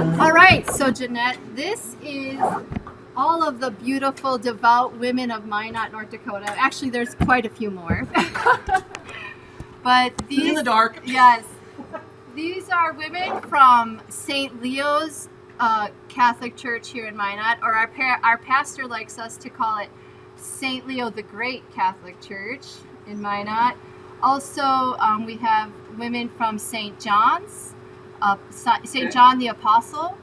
All right, so Jeanette, this is all of the beautiful, devout women of Minot, North Dakota. Actually, there's quite a few more. But these, in the dark. Yes. These are women from St. Leo's Catholic Church here in Minot, or our pastor likes us to call it St. Leo the Great Catholic Church in Minot. Also, we have women from St. John's, St. John the Apostle,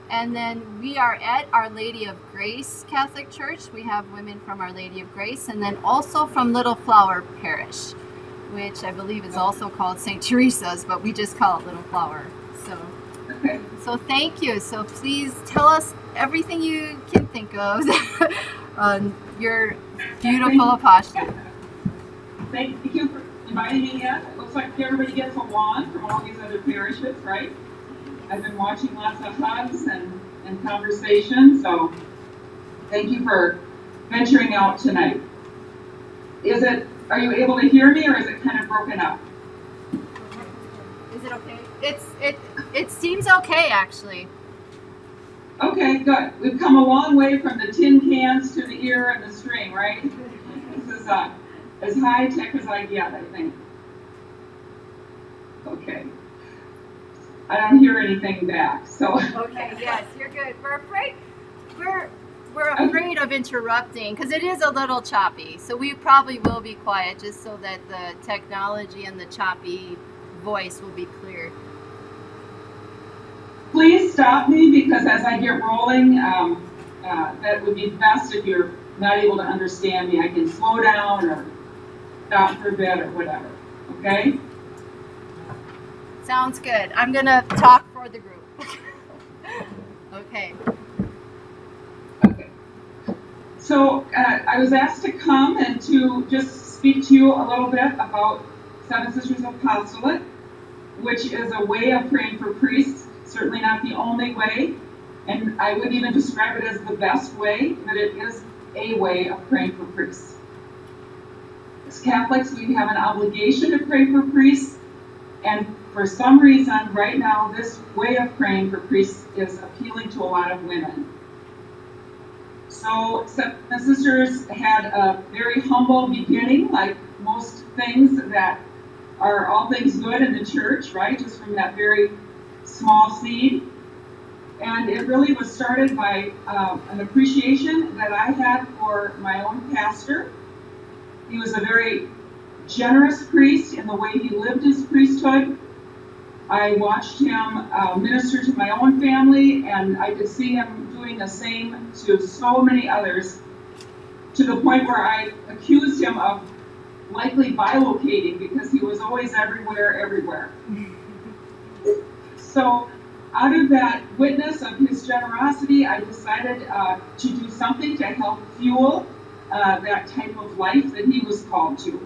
and then we are at Our Lady of Grace Catholic Church. We have women from Our Lady of Grace, and then also from Little Flower Parish, which I believe is also called St. Teresa's, but we just call it Little Flower. So thank you. So please tell us everything you can think of on your beautiful apostolate. Thank you for inviting me in. It looks like everybody gets a wand from all these other parishes, right? I've been watching lots of hugs and conversations, so thank you for venturing out tonight. Are you able to hear me, or is it kind of broken up? Is it okay? It seems okay, actually. Okay, good. We've come a long way from the tin cans to the ear and the string, right? This is as high tech as I get, I think. Okay. I don't hear anything back, so. Okay, yes, you're good. We're afraid of interrupting because it is a little choppy. So we probably will be quiet just so that the technology and the choppy voice will be clear. Please stop me, because as I get rolling, that would be best if you're not able to understand me. I can slow down or stop for a bit or whatever, okay? Sounds good. I'm going to talk for the group. Okay. Okay. So I was asked to come and to just speak to you a little bit about Seven Sisters Apostolate, which is a way of praying for priests. Certainly not the only way, and I wouldn't even describe it as the best way, but it is a way of praying for priests. As Catholics, we have an obligation to pray for priests, and for some reason, right now, this way of praying for priests is appealing to a lot of women. So, Seven Sisters had a very humble beginning, like most things that are all things good in the church, right? Just from that very small seed. And it really was started by an appreciation that I had for my own pastor. He was a very generous priest in the way he lived his priesthood. I watched him minister to my own family, and I could see him doing the same to so many others, to the point where I accused him of likely bilocating, because he was always everywhere. So out of that witness of his generosity, I decided to do something to help fuel that type of life that he was called to.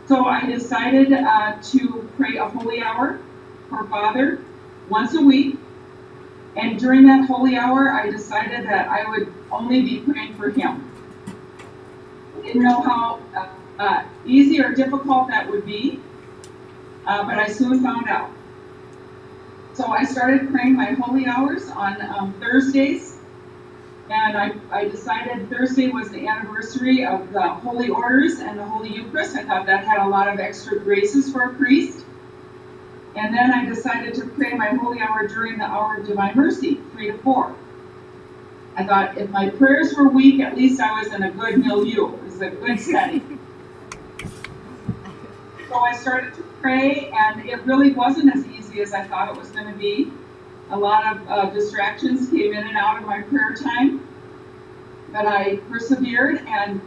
So I decided to pray a holy hour for Father once a week. And during that holy hour, I decided that I would only be praying for him. I didn't know how easy or difficult that would be, but I soon found out. So I started praying my holy hours on Thursdays, and I decided Thursday was the anniversary of the Holy Orders and the Holy Eucharist. I thought that had a lot of extra graces for a priest. And then I decided to pray my holy hour during the hour of Divine Mercy, 3 to 4. I thought if my prayers were weak, at least I was in a good milieu. It was a good setting. So I started to pray, and it really wasn't as easy as I thought it was going to be. A lot of distractions came in and out of my prayer time, but I persevered, and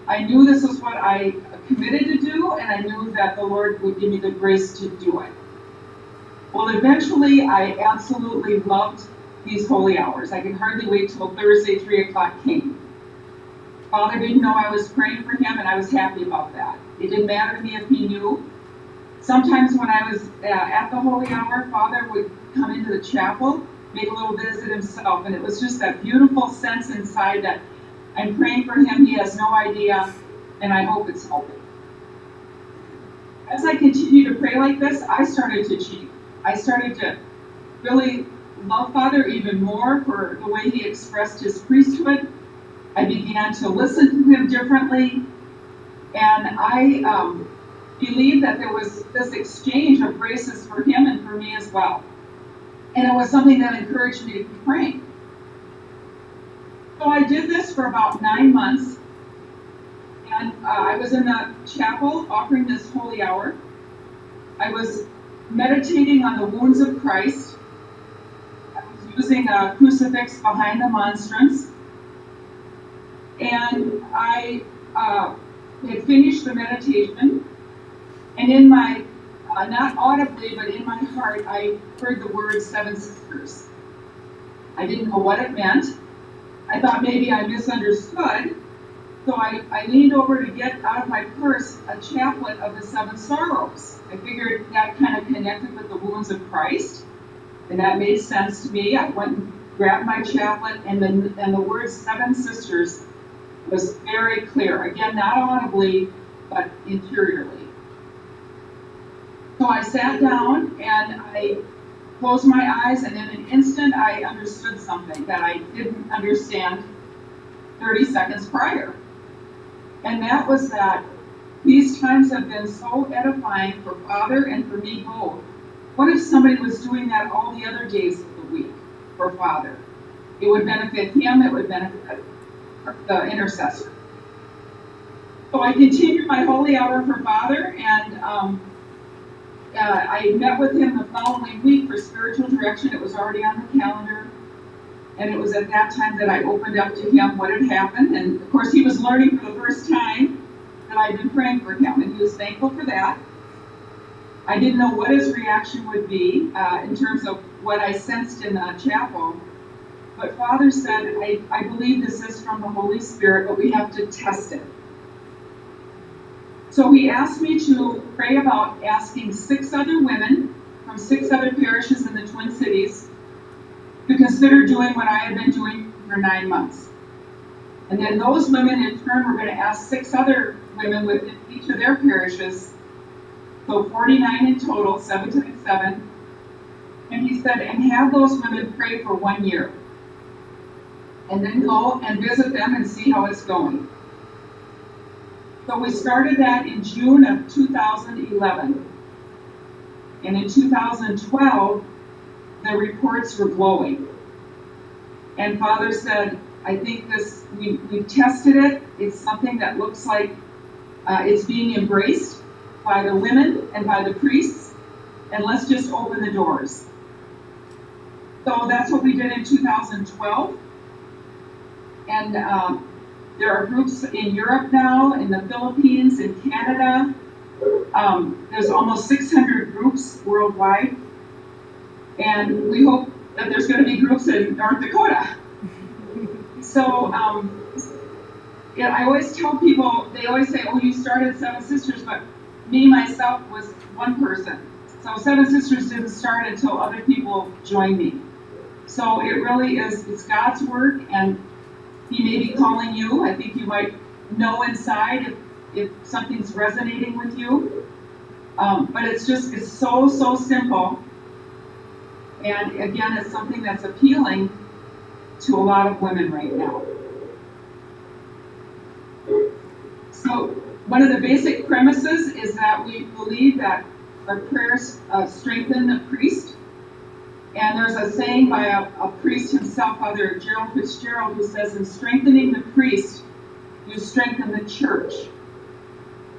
I knew this was what I committed to do, and I knew that the Lord would give me the grace to do it. Well, eventually, I absolutely loved these holy hours. I could hardly wait till Thursday, 3 o'clock came. Father didn't know I was praying for him, and I was happy about that. It didn't matter to me if he knew. Sometimes when I was at the holy hour, Father would come into the chapel, make a little visit himself, and it was just that beautiful sense inside that I'm praying for him, he has no idea, and I hope it's helping. As I continued to pray like this, I started to cheat. I started to really love Father even more for the way he expressed his priesthood. I began to listen to him differently, and I believed that there was this exchange of graces for him and for me as well. And it was something that encouraged me to keep praying. So I did this for about 9 months, and I was in the chapel offering this holy hour. I was meditating on the wounds of Christ. I was using a crucifix behind the monstrance, and I had finished the meditation, and in my, not audibly, but in my heart, I heard the word Seven Sisters. I didn't know what it meant. I thought maybe I misunderstood, so I leaned over to get out of my purse a chaplet of the Seven Sorrows. I figured that kind of connected with the wounds of Christ, and that made sense to me. I went and grabbed my chaplet, and the word Seven Sisters was very clear. Again, not audibly, but interiorly. So I sat down and I closed my eyes, and in an instant I understood something that I didn't understand 30 seconds prior. And that was that these times have been so edifying for Father and for me both. What if somebody was doing that all the other days of the week for Father? It would benefit him, it would benefit the intercessor. So I continued my holy hour for Father, and I met with him the following week for spiritual direction. It was already on the calendar, and it was at that time that I opened up to him what had happened. And of course, he was learning for the first time that I'd been praying for him, and he was thankful for that. I didn't know what his reaction would be in terms of what I sensed in the chapel. But Father said, I believe this is from the Holy Spirit, but we have to test it. So he asked me to pray about asking 6 other women from 6 other parishes in the Twin Cities to consider doing what I had been doing for 9 months. And then those women in turn were going to ask 6 other women within each of their parishes, so 49 in total, 7 times 7. And he said, and have those women pray for 1 year. And then go and visit them and see how it's going. So we started that in June of 2011. And in 2012, the reports were glowing. And Father said, I think this, we've tested it. It's something that looks like it's being embraced by the women and by the priests. And let's just open the doors. So that's what we did in 2012. And there are groups in Europe now, in the Philippines, in Canada. There's almost 600 groups worldwide. And we hope that there's going to be groups in North Dakota. So yeah, I always tell people, they always say, oh, you started Seven Sisters, but me, myself, was one person. So Seven Sisters didn't start until other people joined me. So it really is, it's God's work, and he may be calling you. I think you might know inside if something's resonating with you. But it's so simple. And again, it's something that's appealing to a lot of women right now. So one of the basic premises is that we believe that our prayers strengthen the priest. And there's a saying by a priest himself, Father Gerald Fitzgerald, who says, in strengthening the priest, you strengthen the church.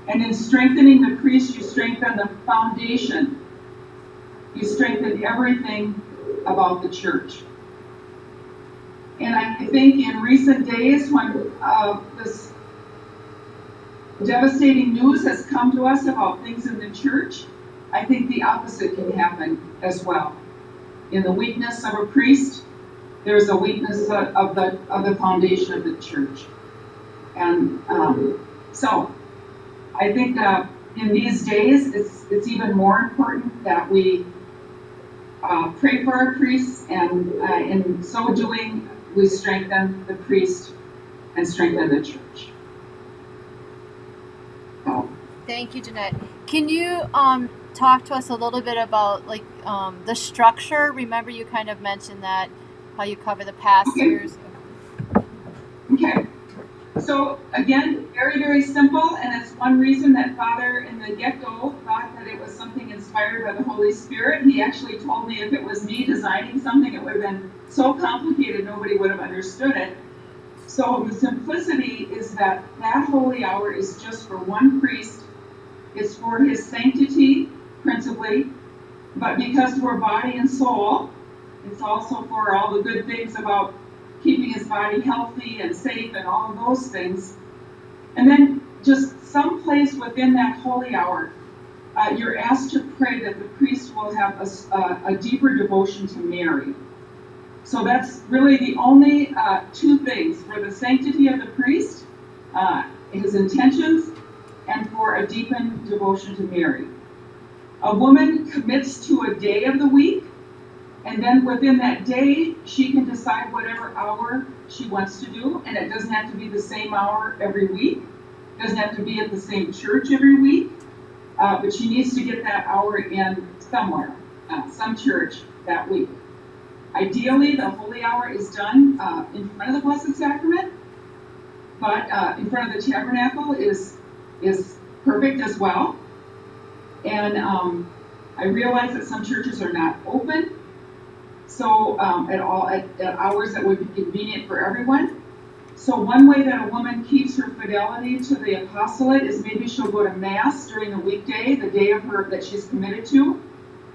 And in strengthening the priest, you strengthen the foundation. You strengthen everything about the church. And I think in recent days, when this devastating news has come to us about things in the church, I think the opposite can happen as well. In the weakness of a priest, there's a weakness of the foundation of the church. And so I think in these days, it's even more important that we pray for our priests, and in so doing, we strengthen the priest and strengthen the church. So. Thank you, Jeanette. Can you talk to us a little bit about like the structure? Remember, you kind of mentioned that how you cover the pastors. Okay. So again, very, very simple, and it's one reason that Father in the get-go thought that it was something inspired by the Holy Spirit. He actually told me if it was me designing something, it would have been so complicated nobody would have understood it. So the simplicity is that holy hour is just for one priest. It's for his sanctity, principally, but because we're body and soul, it's also for all the good things about keeping his body healthy and safe and all of those things. And then just someplace within that holy hour, you're asked to pray that the priest will have a deeper devotion to Mary. So that's really the only two things: for the sanctity of the priest, his intentions, and for a deepened devotion to Mary. A woman commits to a day of the week, and then within that day, she can decide whatever hour she wants to do, and it doesn't have to be the same hour every week. It doesn't have to be at the same church every week, but she needs to get that hour in somewhere, some church that week. Ideally, the holy hour is done in front of the Blessed Sacrament, but in front of the tabernacle is perfect as well. And I realize that some churches are not open, so at hours that would be convenient for everyone. So one way that a woman keeps her fidelity to the apostolate is maybe she'll go to Mass during the weekday, the day of her that she's committed to.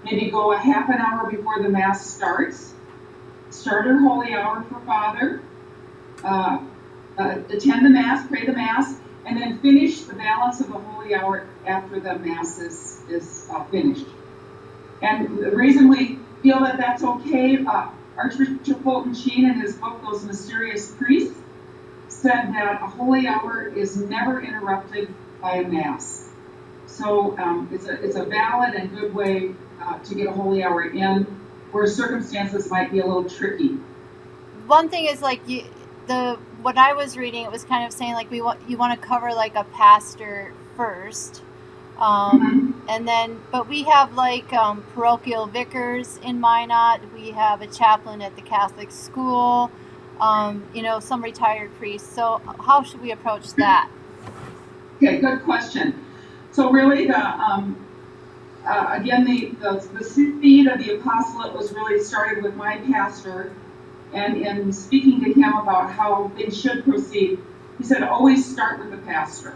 Maybe go a half an hour before the Mass starts. Start her holy hour for Father. Attend the Mass, pray the Mass, and then finish the balance of the holy hour after the Mass is finished. And the reason we feel that that's okay, Archbishop Fulton Sheen in his book, Those Mysterious Priests, said that a holy hour is never interrupted by a Mass. So it's a valid and good way to get a holy hour in, where circumstances might be a little tricky. One thing is like what I was reading, it was kind of saying like you want to cover like a pastor first, and then but we have like parochial vicars in Minot. We have a chaplain at the Catholic school. Some retired priests. So how should we approach that? Okay, good question. So really again, the seed of the apostolate was really started with my pastor, and in speaking to him about how things should proceed, he said, always start with the pastor.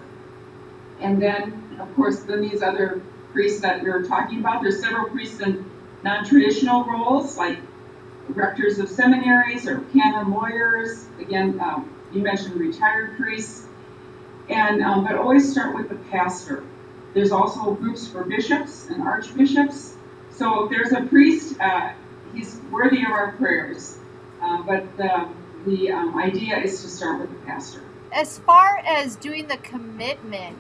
And then, of course, then these other priests that we were talking about, there's several priests in non-traditional roles, like rectors of seminaries or canon lawyers. Again, you mentioned retired priests. And but always start with the pastor. There's also groups for bishops and archbishops. So if there's a priest, he's worthy of our prayers. But the idea is to start with the pastor. As far as doing the commitment,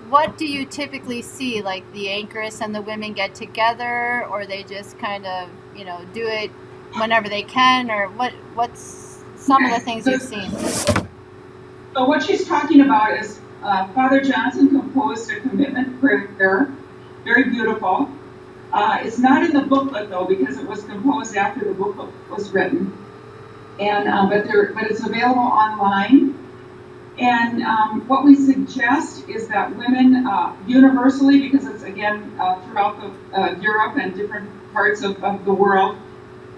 what do you typically see? Like the anchoress and the women get together, or they just kind of, do it whenever they can, or what's some of the things you've seen? So what she's talking about is Father Johnson composed a commitment prayer, very beautiful. It's not in the booklet though, because it was composed after the booklet was written, and but it's available online. And what we suggest is that women universally, because it's again throughout Europe and different parts of the world,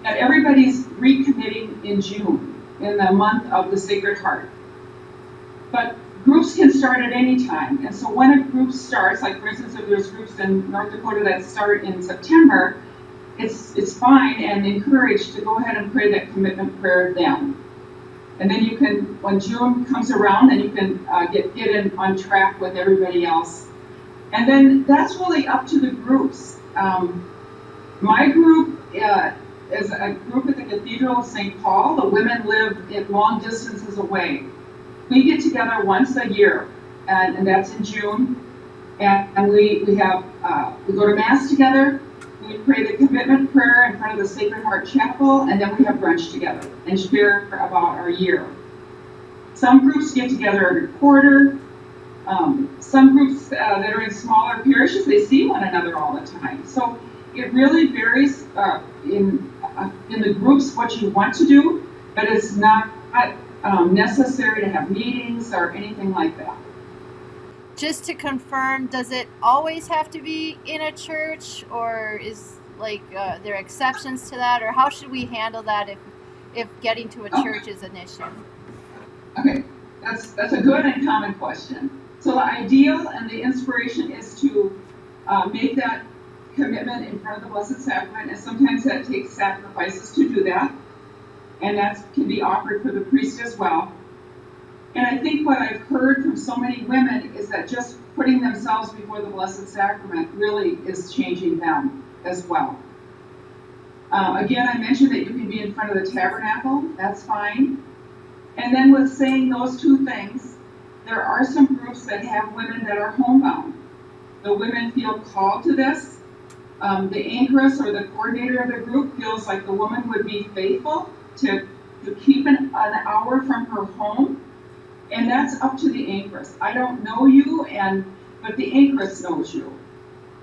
that everybody's recommitting in June, in the month of the Sacred Heart. But groups can start at any time. And so when a group starts, like for instance, if there's groups in North Dakota that start in September, it's fine and encouraged to go ahead and pray that commitment prayer then. And then you can, when June comes around, then you can get in on track with everybody else. And then that's really up to the groups. My group is a group at the Cathedral of St. Paul. The women live at long distances away. We get together once a year, and that's in June. And we go to Mass together. We pray the commitment prayer in front of the Sacred Heart Chapel, and then we have brunch together and share about our year. Some groups get together every quarter. Some groups that are in smaller parishes, they see one another all the time. So it really varies in the groups what you want to do, but it's not necessary to have meetings or anything like that. Just to confirm, does it always have to be in a church, or is there are exceptions to that, or how should we handle that if getting to a church is an issue? Okay, that's a good and common question. So the ideal and the inspiration is to make that commitment in front of the Blessed Sacrament, and sometimes that takes sacrifices to do that, and that can be offered for the priest as well. And I think what I've heard from so many women is that just putting themselves before the Blessed Sacrament really is changing them as well. Again, I mentioned that you can be in front of the tabernacle, that's fine. And then with saying those two things, there are some groups that have women that are homebound. The women feel called to this. The anchoress or the coordinator of the group feels like the woman would be faithful to keep an hour from her home. And that's up to the anchoress. I don't know you, but the anchoress knows you.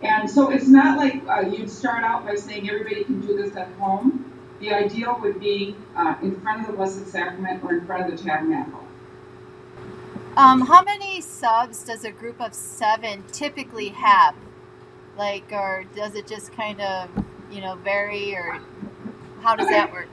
And so it's not like you'd start out by saying everybody can do this at home. The ideal would be in front of the Blessed Sacrament or in front of the tabernacle. How many subs does a group of 7 typically have? Or does it just kind of, vary, or how does that work?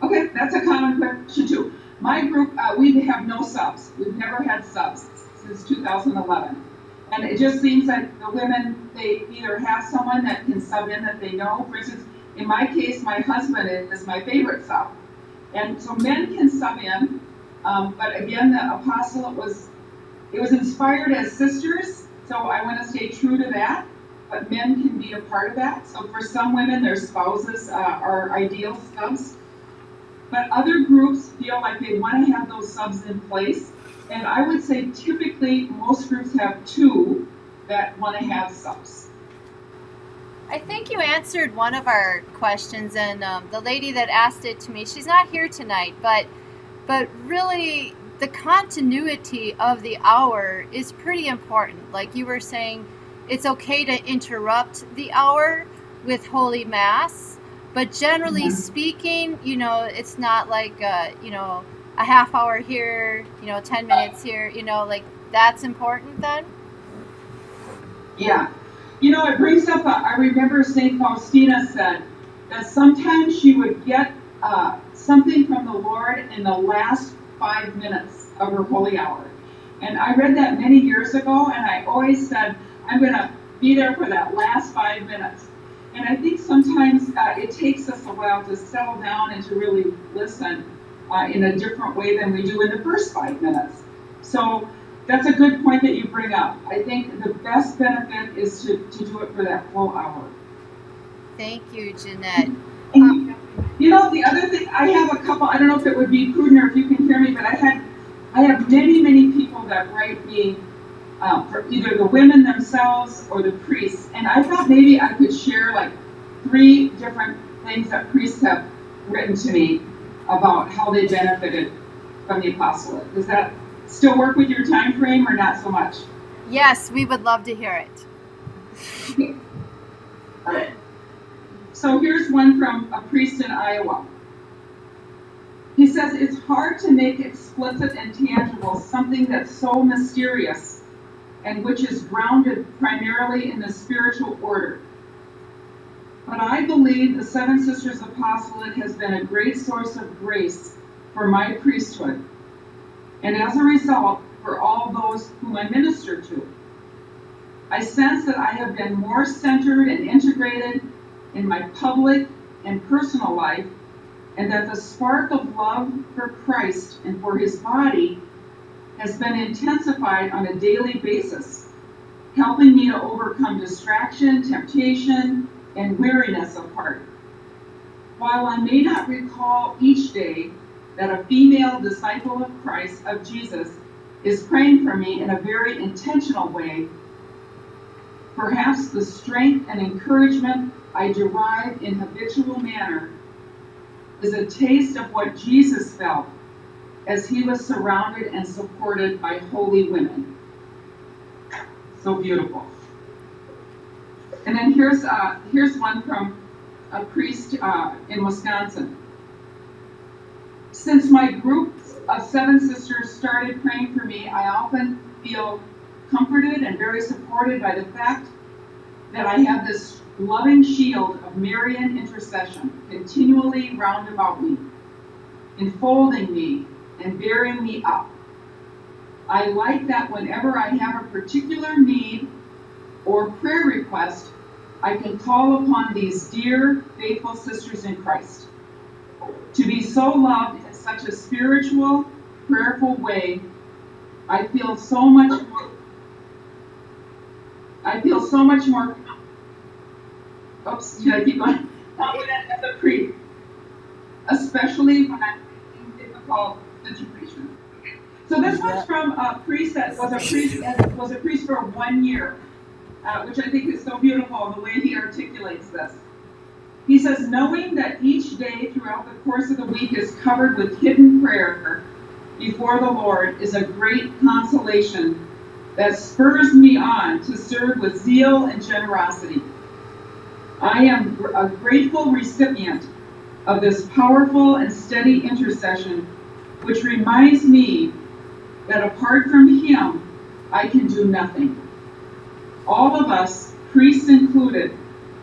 Okay, that's a common question too. My group, we have no subs. We've never had subs since 2011. And it just seems like the women, they either have someone that can sub in that they know. For instance, in my case, my husband is my favorite sub. And so men can sub in, but again, the apostolate was inspired as sisters, so I want to stay true to that, but men can be a part of that. So for some women, their spouses are ideal subs. But other groups feel like they want to have those subs in place. And I would say typically most groups have 2 that want to have subs. I think you answered one of our questions, and the lady that asked it to me, she's not here tonight, but really the continuity of the hour is pretty important. Like you were saying, it's okay to interrupt the hour with Holy Mass, but generally speaking, it's not like, a half hour here, 10 minutes here, that's important then? Yeah. It brings up, I remember St. Faustina said that sometimes she would get something from the Lord in the last 5 minutes of her holy hour. And I read that many years ago, and I always said, I'm going to be there for that last 5 minutes. And I think sometimes it takes us a while to settle down and to really listen in a different way than we do in the first 5 minutes. So that's a good point that you bring up. I think the best benefit is to do it for that full hour. Thank you, Jeanette. The other thing, I have a couple, I don't know if it would be prudent or if you can hear me, but I have many people that write me for either the women themselves or the priests. And I thought maybe I could share 3 different things that priests have written to me about how they benefited from the apostolate. Does that still work with your time frame or not so much? Yes, we would love to hear it. Okay. All right. So here's one from a priest in Iowa. He says, it's hard to make explicit and tangible something that's so mysterious and which is grounded primarily in the spiritual order. But I believe the Seven Sisters Apostolate has been a great source of grace for my priesthood, and as a result, for all those whom I minister to. I sense that I have been more centered and integrated in my public and personal life, and that the spark of love for Christ and for his body has been intensified on a daily basis, helping me to overcome distraction, temptation, and weariness of heart. While I may not recall each day that a female disciple of Christ, of Jesus, is praying for me in a very intentional way, perhaps the strength and encouragement I derive in habitual manner is a taste of what Jesus felt as he was surrounded and supported by holy women. So beautiful. And then here's one from a priest in Wisconsin. Since my group of 7 sisters started praying for me, I often feel comforted and very supported by the fact that I have this loving shield of Marian intercession continually round about me, enfolding me and bearing me up. I like that whenever I have a particular need or prayer request, I can call upon these dear, faithful sisters in Christ. To be so loved in such a spiritual, prayerful way, I feel so much more. Oops, should I keep going? Confident as a priest, especially when I'm in difficult situations. So this was from a priest that was a priest for 1 year, which I think is so beautiful the way he articulates this. He says, knowing that each day throughout the course of the week is covered with hidden prayer before the Lord is a great consolation that spurs me on to serve with zeal and generosity. I am a grateful recipient of this powerful and steady intercession, which reminds me that apart from Him, I can do nothing. All of us, priests included,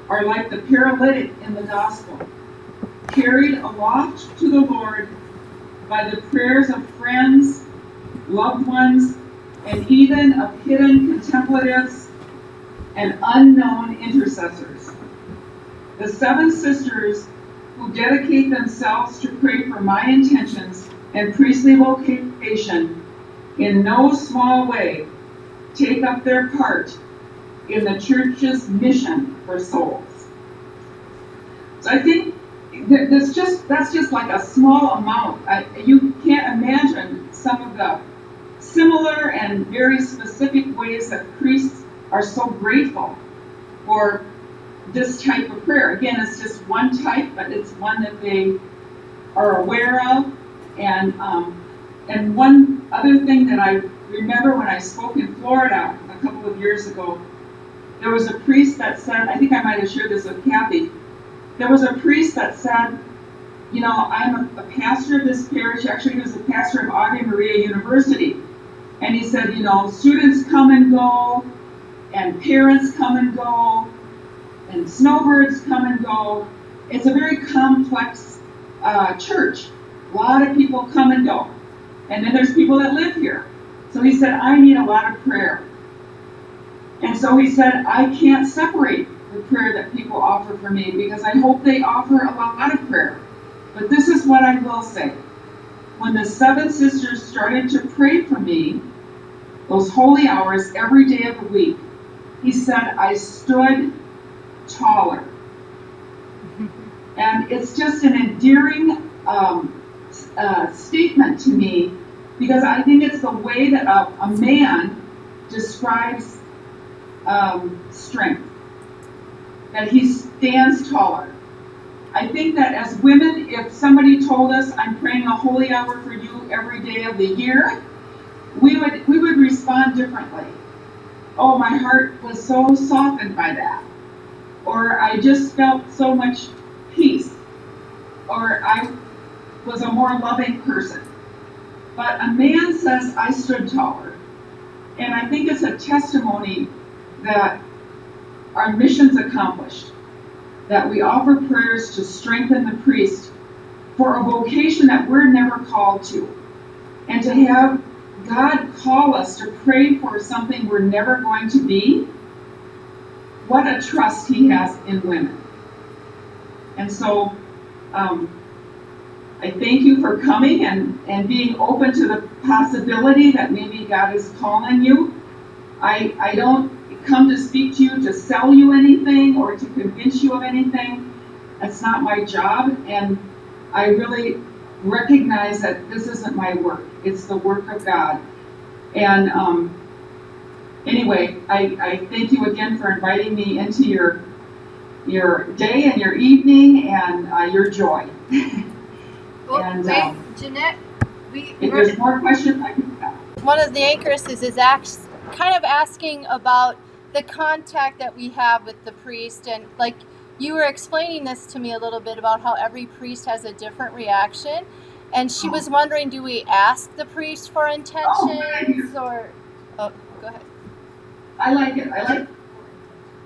are like the paralytic in the gospel, carried aloft to the Lord by the prayers of friends, loved ones, and even of hidden contemplatives and unknown intercessors. The 7 sisters who dedicate themselves to pray for my intentions and priestly vocation in no small way take up their part in the church's mission for souls. So I think that's just like a small amount. You can't imagine some of the similar and very specific ways that priests are so grateful for this type of prayer. Again, it's just one type, but it's one that they are aware of. And one other thing that I remember when I spoke in Florida a couple of years ago, there was a priest that said, I think I might have shared this with Kathy, there was a priest that said, you know, I'm a pastor of this parish. Actually, he was a pastor of Ave Maria University. And he said, you know, students come and go, and parents come and go, and snowbirds come and go. It's a very complex church. A lot of people come and go. And then there's people that live here. So he said, I need a lot of prayer. And so he said, I can't separate the prayer that people offer for me because I hope they offer a lot of prayer. But this is what I will say. When the 7 sisters started to pray for me, those holy hours every day of the week, he said, I stood taller. And it's just an endearing statement to me because I think it's the way that a man describes strength, that he stands taller. I think that as women, if somebody told us, I'm praying a holy hour for you every day of the year, we would respond differently. Oh, my heart was so softened by that. Or I just felt so much peace. Or I was a more loving person. But a man says, I stood taller. And I think it's a testimony that our mission's accomplished, that we offer prayers to strengthen the priest for a vocation that we're never called to, and to have God call us to pray for something we're never going to be. What a trust He has in women. And so I thank you for coming and being open to the possibility that maybe God is calling you. I don't come to speak to you to sell you anything or to convince you of anything. That's not my job, and I really recognize that this isn't my work. It's the work of God. And anyway, I thank you again for inviting me into your day and your evening and your joy. Well, and Jeanette, if there's more questions, I can ask. one of the anchors is kind of asking about the contact that we have with the priest, and like you were explaining this to me a little bit about how every priest has a different reaction, and she was wondering, do we ask the priest for intentions or? Oh, go ahead. I like it.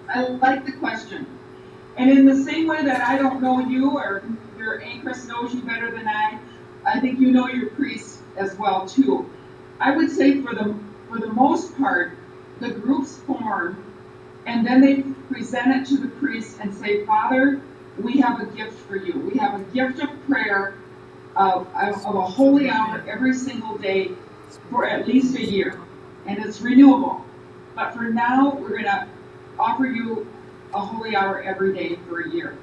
I like the question. And in the same way that I don't know you, or your anchoress knows you better than I think you know your priest as well too. I would say for the most part, the groups form, and then they present it to the priest and say, Father, we have a gift for you. We have a gift of prayer, of a holy hour every single day for at least a year, and it's renewable. But for now, we're going to offer you a holy hour every day for a year.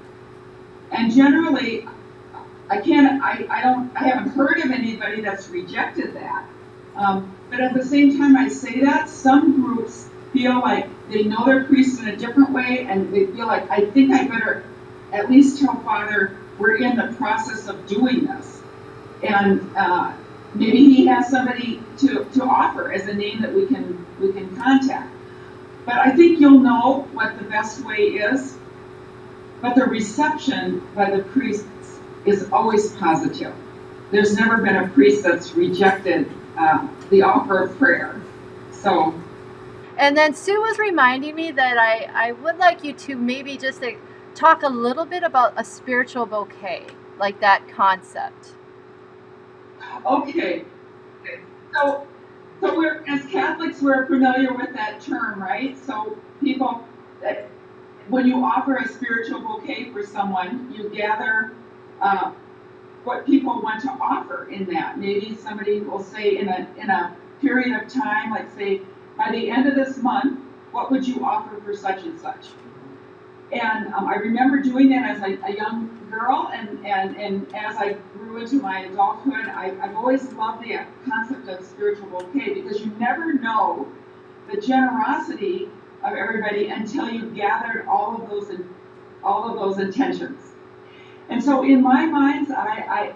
And generally, I haven't heard of anybody that's rejected that. But at the same time I say that, some groups feel like they know their priest in a different way, and they feel like, I think I better at least tell Father we're in the process of doing this. And maybe he has somebody to offer as a name that we can contact. But I think you'll know what the best way is. But the reception by the priests is always positive. There's never been a priest that's rejected the offer of prayer. So. And then Sue was reminding me that I would like you to maybe just talk a little bit about a spiritual bouquet, like that concept. Okay. So we're, as Catholics, we're familiar with that term, right? So people, when you offer a spiritual bouquet for someone, you gather what people want to offer in that. Maybe somebody will say in a period of time, like say, by the end of this month, what would you offer for such and such? And I remember doing that as a young girl, and as I grew into my adulthood, I've always loved the concept of spiritual bouquet, because you never know the generosity of everybody until you've gathered all of those intentions. And so in my mind's eye,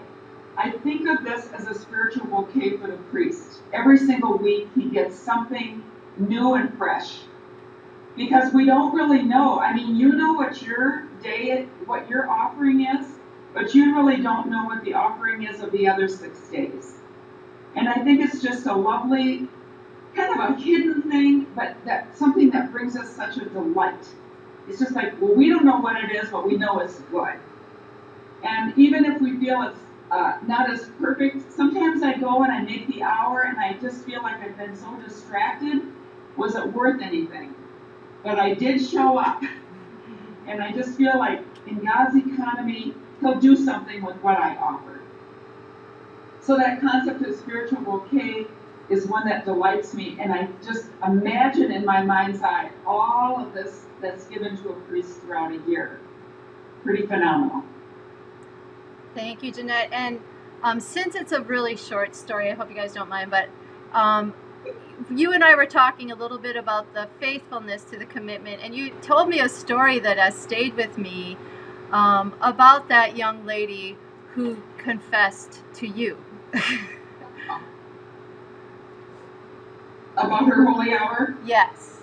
I think of this as a spiritual bouquet for the priest. Every single week he gets something new and fresh. Because we don't really know. I mean, you know what your offering is, but you really don't know what the offering is of the other 6 days. And I think it's just a lovely, kind of a hidden thing, but that something that brings us such a delight. It's just like, well, we don't know what it is, but we know it's good. And even if we feel it's not as perfect, sometimes I go and I make the hour and I just feel like I've been so distracted. Was it worth anything? But I did show up, and I just feel like in God's economy, he'll do something with what I offered. So that concept of spiritual bouquet is one that delights me, and I just imagine in my mind's eye all of this that's given to a priest throughout a year. Pretty phenomenal. Thank you, Jeanette. And since it's a really short story, I hope you guys don't mind, but you and I were talking a little bit about the faithfulness to the commitment, and you told me a story that has stayed with me about that young lady who confessed to you. About her holy hour? Yes.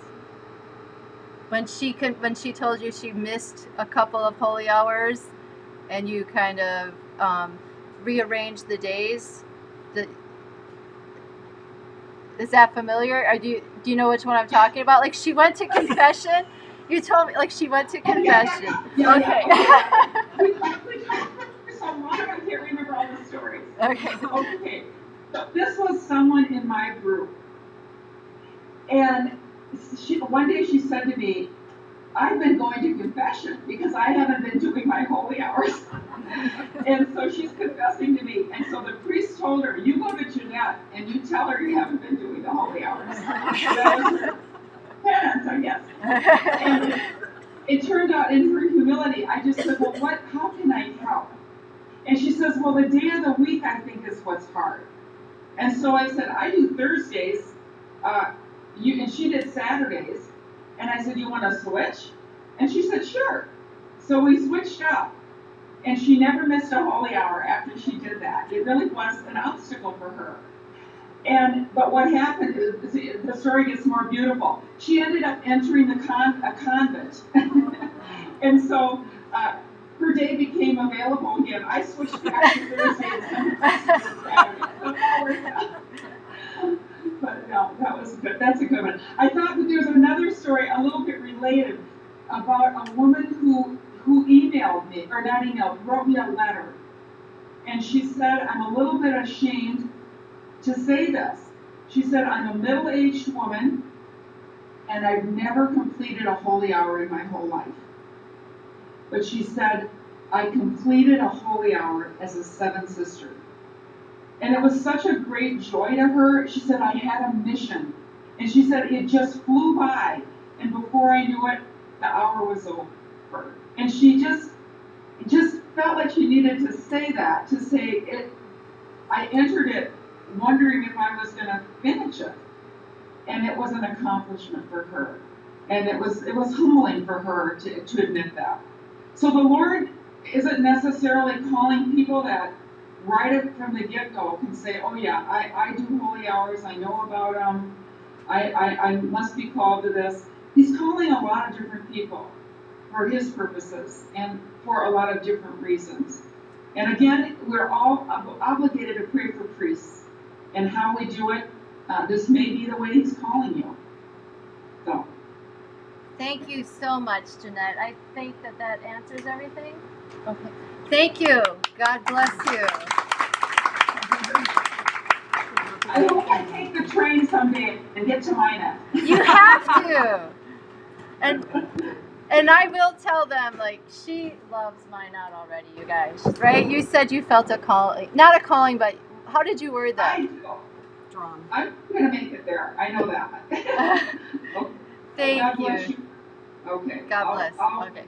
When she told you she missed a couple of holy hours, and you kind of rearranged the days. Is that familiar? Or do you know which one I'm talking about? Like, she went to confession. You told me, like, she went to confession. Yeah. Okay. We talked for so long, I can't remember all the stories. Okay. Okay. So this was someone in my group, and one day she said to me, I've been going to confession because I haven't been doing my holy hours. And so she's confessing to me. And so the priest told her, you go to Jeanette and you tell her you haven't been doing the holy hours. That was her penance, I guess. And it turned out in her humility, I just said, well, how can I help? And she says, well, the day of the week I think is what's hard. And so I said, I do Thursdays, and she did Saturdays. And I said, you want to switch? And she said, sure. So we switched up. And she never missed a holy hour after she did that. It really was an obstacle for her. But what happened is the story gets more beautiful. She ended up entering a convent, and so her day became available again. I switched back to Thursday and Saturday. But no, that was good. That's a good one. I thought that there's another story a little bit related about a woman who emailed me, or not emailed, wrote me a letter. And she said, I'm a little bit ashamed to say this. She said, I'm a middle-aged woman, and I've never completed a holy hour in my whole life. But she said, I completed a holy hour as a seventh sister. And it was such a great joy to her. She said, I had a mission. And she said, it just flew by. And before I knew it, the hour was over. And she just felt like she needed to say that, to say it. I entered it wondering if I was going to finish it. And it was an accomplishment for her. And it was humbling for her to admit that. So the Lord isn't necessarily calling people that right from the get-go can say, oh yeah, I do holy hours, I know about them, I must be called to this. He's calling a lot of different people for his purposes and for a lot of different reasons. And again, we're all obligated to pray for priests. And how we do it, this may be the way he's calling you. So. Thank you so much, Jeanette. I think that answers everything. Okay. Thank you. God bless you. I hope I take the train someday and get to Minot. You have to. And I will tell them, like, she loves Minot already, you guys. Right? You said you felt a calling. Not a calling, but how did you word that? I do. Drawn. I'm going to make it there. I know that. Okay. Thank God bless you. you. Okay. God bless. I'll Okay.